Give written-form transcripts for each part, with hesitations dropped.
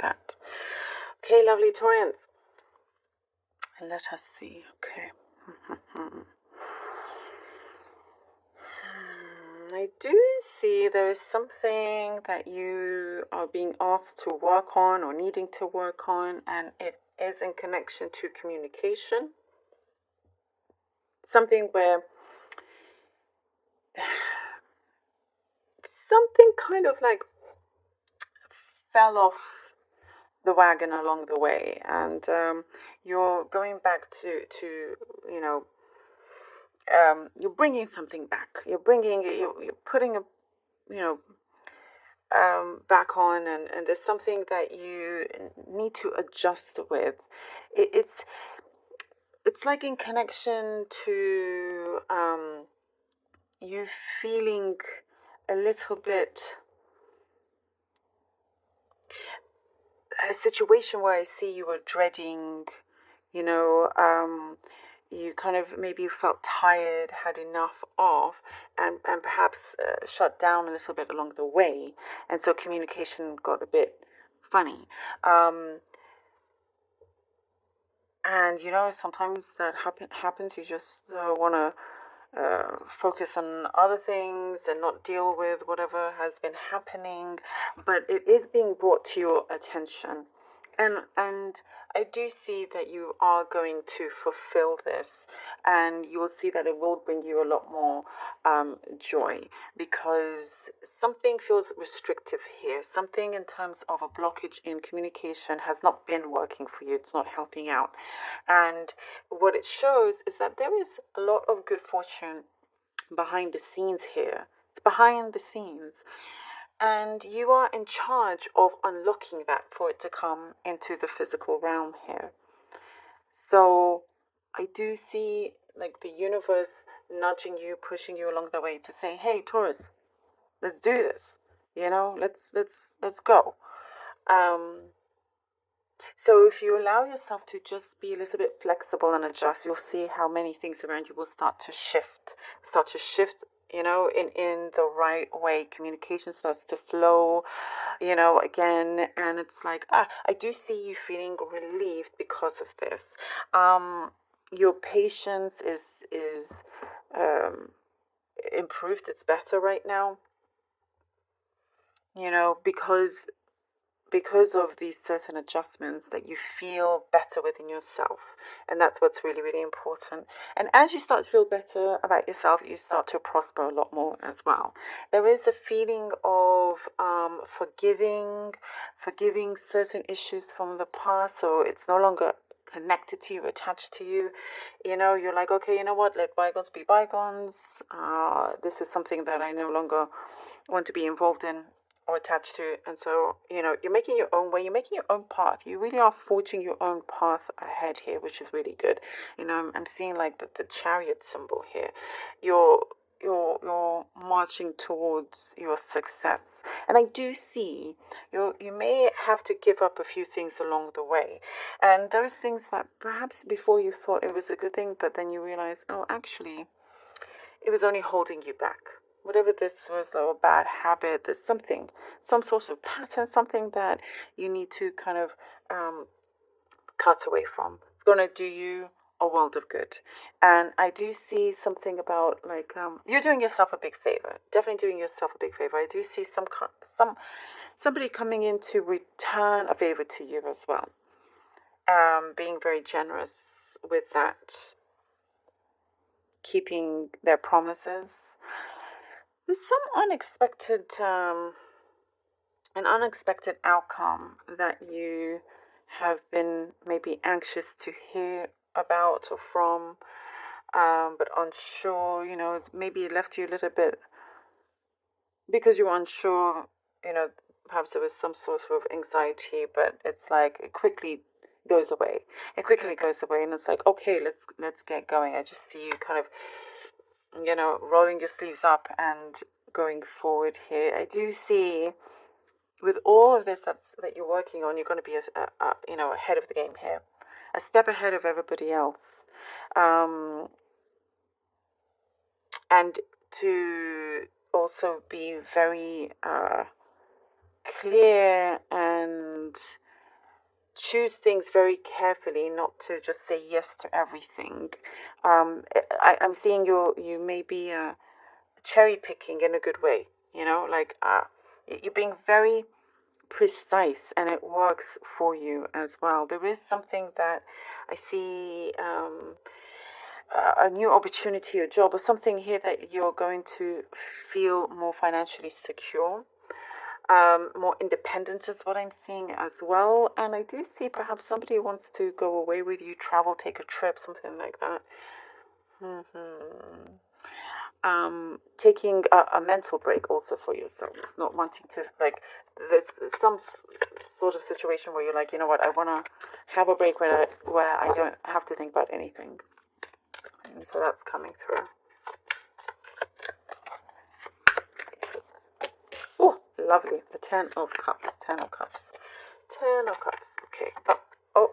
that. Okay, lovely Taurians. Let us see. Okay. I do see there is something that you are being asked to work on or needing to work on, and it is in connection to communication. Something where something kind of like fell off the wagon along the way, and you're going back to you know you're bringing something back. You're putting a you know back on, and there's something that you need to adjust with. It's like in connection to you feeling a little bit a situation where I see you were dreading, you know, you kind of maybe felt tired, had enough of, and perhaps shut down a little bit along the way. And so communication got a bit funny. And, sometimes that happens. You just want to focus on other things and not deal with whatever has been happening, but it is being brought to your attention, and I do see that you are going to fulfill this, and you will see that it will bring you a lot more joy, because something feels restrictive here. Something in terms of a blockage in communication has not been working for you. It's not helping out, and what it shows is that there is a lot of good fortune behind the scenes here. It's behind the scenes. And you are in charge of unlocking that for it to come into the physical realm here. So I do see like the universe nudging you, pushing you along the way to say, "Hey, Taurus, let's do this. Let's go." Um, So if you allow yourself to just be a little bit flexible and adjust, you'll see how many things around you will start to shift. In the right way. Communication starts to flow, again, and it's like, I do see you feeling relieved because of this. Your patience is improved. It's better right now, because of these certain adjustments, that you feel better within yourself, and that's what's really, really important. And as you start to feel better about yourself, you start to prosper a lot more as well. There is a feeling of forgiving certain issues from the past, so it's no longer connected to you, attached to you. You're like, okay, you know what, let bygones be bygones. This is something that I no longer want to be involved in or attached to. And so, you're making your own way, you're making your own path. You really are forging your own path ahead here, which is really good. I'm seeing like the chariot symbol here. You're marching towards your success. And I do see you may have to give up a few things along the way. And there's things that perhaps before you thought it was a good thing, but then you realize, oh, actually, it was only holding you back. Whatever this was, or a bad habit, there's some sort of pattern, something that you need to kind of cut away from. It's going to do you a world of good. And I do see something about like you're doing yourself a big favor. Definitely doing yourself a big favor. I do see somebody coming in to return a favor to you as well. Being very generous with that, keeping their promises. There's an unexpected outcome that you have been maybe anxious to hear about or from, but unsure. Maybe it left you a little bit because you were unsure. Perhaps there was some sort of anxiety, but it's like it quickly goes away. It quickly goes away, and it's like, okay, let's get going. I just see you kind of rolling your sleeves up and going forward here. I do see with all of this that you're working on, you're going to be ahead of the game here, a step ahead of everybody else, and to also be very clear and choose things very carefully, not to just say yes to everything. I'm seeing you may be cherry picking in a good way. Like you're being very precise, and it works for you as well. There is something that I see. A new opportunity, a job, or something here that you're going to feel more financially secure. More independence is what I'm seeing as well. And I do see perhaps somebody wants to go away with you, travel, take a trip, something like that. Taking a mental break also for yourself, not wanting to, like, there's some sort of situation where you're like, you know what, I want to have a break where I don't have to think about anything. And so that's coming through. Oh, lovely. The Ten of Cups. Ten of Cups. Ten of Cups. Okay. Oh.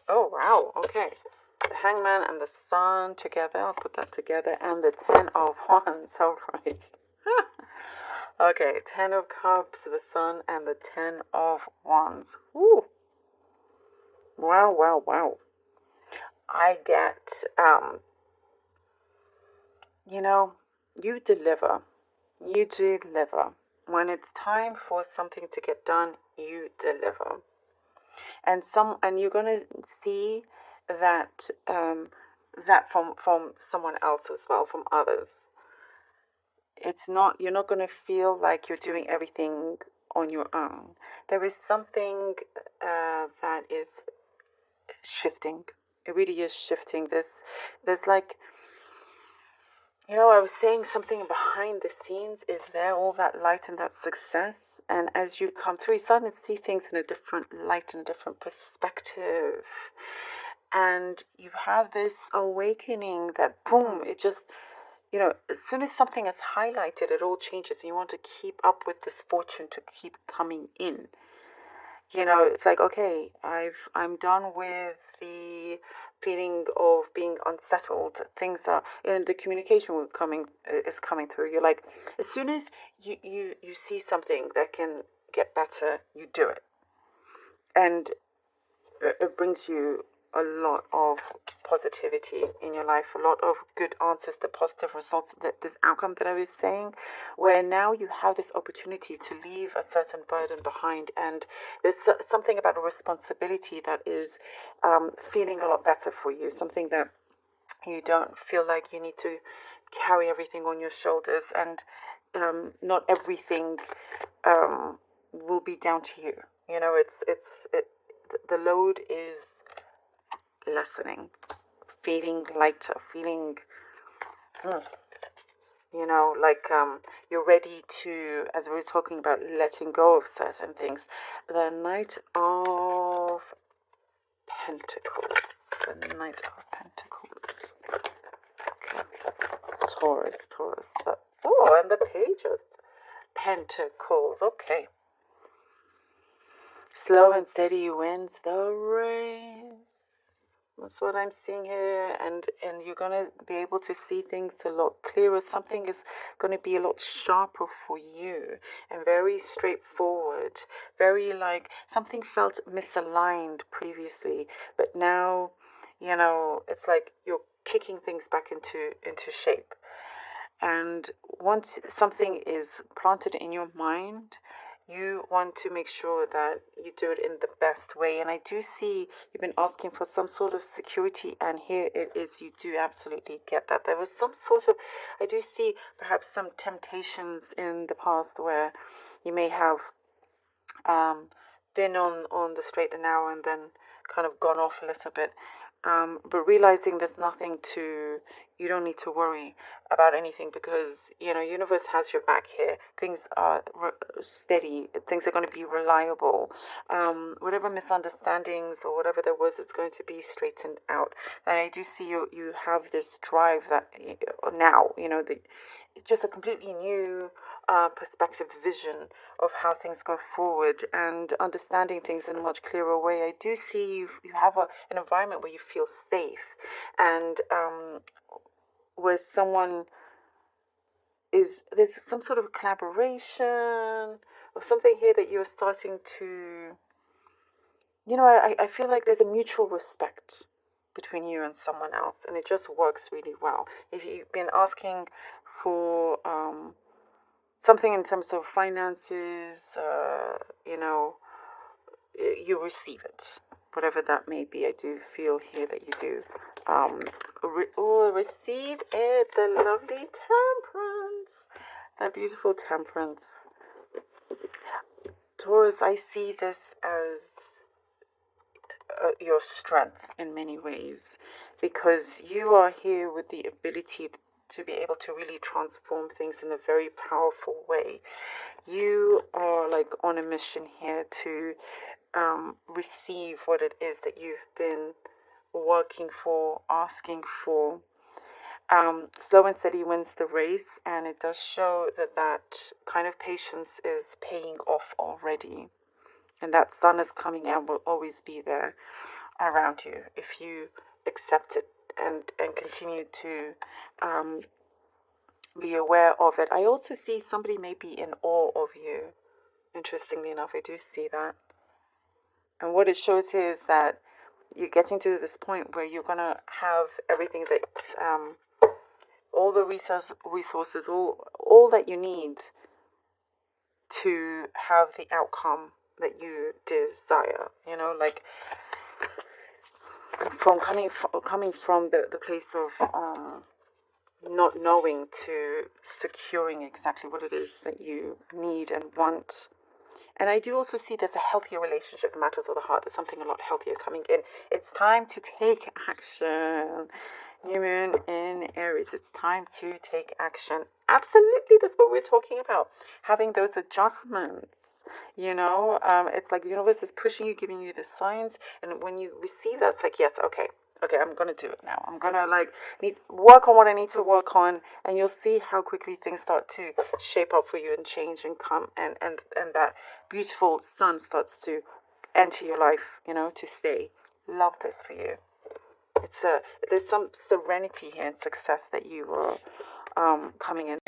Oh, wow. Okay. The Hangman and the Sun together. I'll put that together. And the Ten of Wands. All right. Okay. Ten of Cups, the Sun, and the Ten of Wands. Ooh. Wow, wow, wow. I get, you deliver. You deliver. When it's time for something to get done, you deliver. And you're gonna see that that from someone else as well, from others. You're not gonna feel like you're doing everything on your own. There is something that is shifting. It really is shifting. There's like, I was saying something behind the scenes is there, all that light and that success. And as you come through, you're starting to see things in a different light and a different perspective. And you have this awakening that, boom, it just, as soon as something is highlighted, it all changes. And you want to keep up with this fortune to keep coming in. It's like, okay, I'm done with the feeling of being unsettled. Things are, the communication is coming through. You're like, as soon as you see something that can get better, you do it, and it brings you a lot of positivity in your life, a lot of good answers, the positive results, this outcome that I was saying, where now you have this opportunity to leave a certain burden behind. And there's something about a responsibility that is feeling a lot better for you, something that you don't feel like you need to carry everything on your shoulders, and not everything will be down to you. The load is lessening, feeling lighter, feeling, like you're ready to, as we were talking about, letting go of certain things. The Knight of Pentacles. The Knight of Pentacles. Okay. Taurus. And the Page of Pentacles. Okay. Slow and steady wins the race. That's what I'm seeing here, and you're gonna be able to see things a lot clearer. Something is gonna be a lot sharper for you, and very straightforward. Very, like, something felt misaligned previously, but now, it's like you're kicking things back into shape. And once something is planted in your mind, you want to make sure that you do it in the best way. And I do see you've been asking for some sort of security, and here it is. You do absolutely get that. There was some sort of, I do see perhaps some temptations in the past where you may have been on the straight and narrow and then kind of gone off a little bit. But realizing you don't need to worry about anything, because, universe has your back here. Things are steady. Things are going to be reliable. Whatever misunderstandings or whatever there was, it's going to be straightened out. And I do see you have this drive that now, just a completely new perspective, vision of how things go forward, and understanding things in a much clearer way. I do see you have an environment where you feel safe, and where someone is there's some sort of collaboration or something here that you're starting to, I feel like there's a mutual respect between you and someone else, and it just works really well. If you've been asking for something in terms of finances, you receive it, whatever that may be. I do feel here that you do receive it. The lovely temperance, that beautiful temperance. Taurus, I see this as your strength in many ways, because you are here with the ability to be able to really transform things in a very powerful way. You are like on a mission here to receive what it is that you've been working for, asking for. Slow and steady wins the race, and it does show that kind of patience is paying off already, and that sun is coming and will always be there around you if you accept it and continue to be aware of it. I also see somebody may be in awe of you. Interestingly enough, I do see that. And what it shows here is that you're getting to this point where you're going to have everything that, all the resources, all that you need to have the outcome that you desire. Like coming from the place of not knowing to securing exactly what it is that you need and want. And I do also see there's a healthier relationship, matters of the heart. There's something a lot healthier coming in. It's time to take action. New moon in Aries. It's time to take action. Absolutely, that's what we're talking about. Having those adjustments. It's like the universe is pushing you, giving you the signs, and when you receive that, it's like, yes, okay, I'm gonna do it now. I'm gonna work on what I need to work on, and you'll see how quickly things start to shape up for you and change and come, and that beautiful sun starts to enter your life, to stay. Love this for you. There's some serenity here and success that you are coming in.